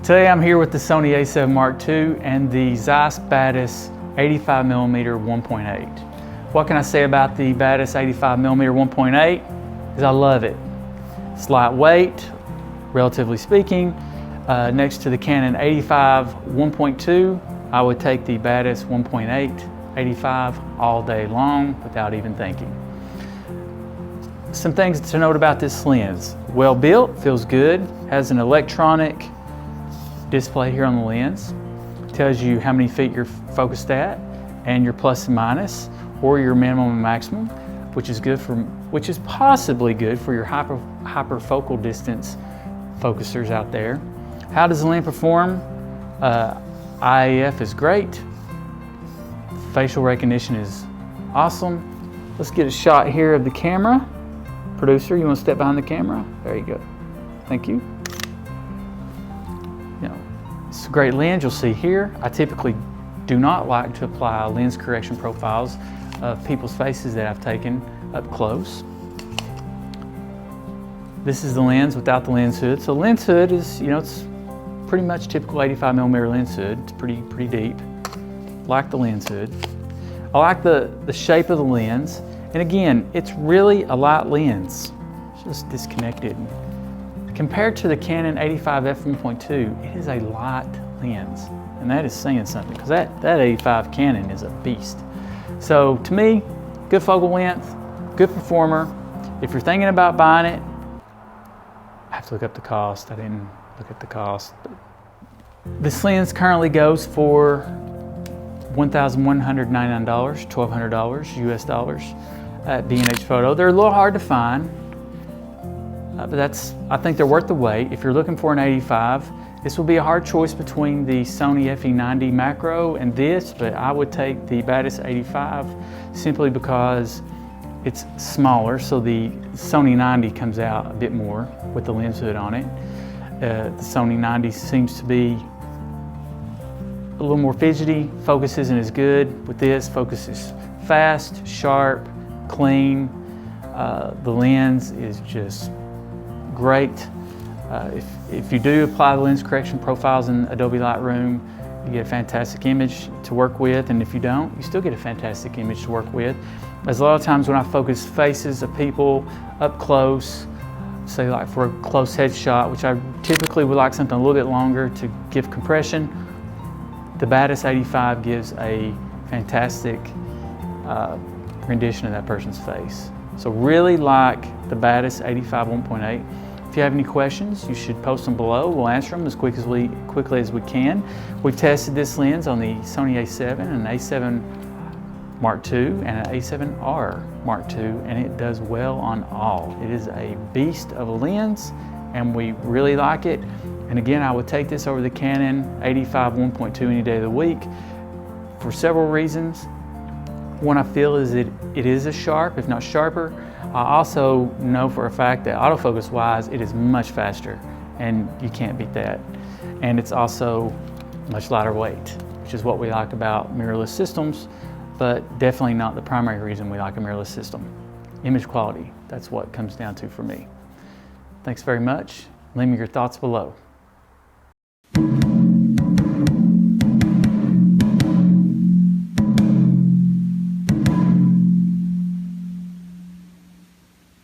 Today I'm here with the Sony a7 Mark II and the Zeiss Batis 85mm 1.8. What can I say about the Batis 85mm 1.8? Is I love it. It's lightweight, relatively speaking. Next to the Canon 85 1.2, I would take the Batis 1.8 85 all day long without even thinking. Some things to note about this lens. Well built, feels good, has an electronic display here on the lens. Tells you how many feet you're focused at and your plus and minus, or your minimum and maximum, which is possibly good for your hyperfocal distance focusers out there. How does the lens perform? IAF is great. Facial recognition is awesome. Let's get a shot here of the camera. Producer, you want to step behind the camera? There you go. Thank you. It's a great lens you'll see here. I typically do not like to apply lens correction profiles of people's faces that I've taken up close. This is the lens without the lens hood. So lens hood is, it's pretty much typical 85mm lens hood. It's pretty deep. Like the lens hood. I like the shape of the lens. And again, it's really a light lens. It's just disconnected. Compared to the Canon 85 f1.2, it is a light lens. And that is saying something, because that 85 Canon is a beast. So to me, good focal length, good performer. If you're thinking about buying it, I have to look up the cost. I didn't look at the cost. This lens currently goes for $1,199, $1,200 US dollars at B&H Photo. They're a little hard to find, but I think they're worth the wait. If you're looking for an 85, this will be a hard choice between the Sony FE 90 macro and this, but I would take the Batis 85 simply because it's smaller, so the Sony 90 comes out a bit more with the lens hood on it. The Sony 90 seems to be a little more fidgety. Focus isn't as good. With this, focus is fast, sharp, clean. The lens is just great. If you do apply the lens correction profiles in Adobe Lightroom, you get a fantastic image to work with, and if you don't, you still get a fantastic image to work with. As a lot of times when I focus faces of people up close, say like for a close headshot, which I typically would like something a little bit longer to give compression, the Batis 85 gives a fantastic rendition of that person's face. So really like the Batis 85 1.8. If you have any questions, you should post them below. We'll answer them as quickly as we can. We've tested this lens on the Sony a7 and a7 Mark II and an a7R Mark II, and it does well on all. It is a beast of a lens, and we really like it. And again, I would take this over the Canon 85 1.2 any day of the week for several reasons. One I feel is it is as sharp, if not sharper. I also know for a fact that autofocus wise, it is much faster, and you can't beat that. And it's also much lighter weight, which is what we like about mirrorless systems, but definitely not the primary reason we like a mirrorless system. Image quality, that's what it comes down to for me. Thanks very much. Leave me your thoughts below.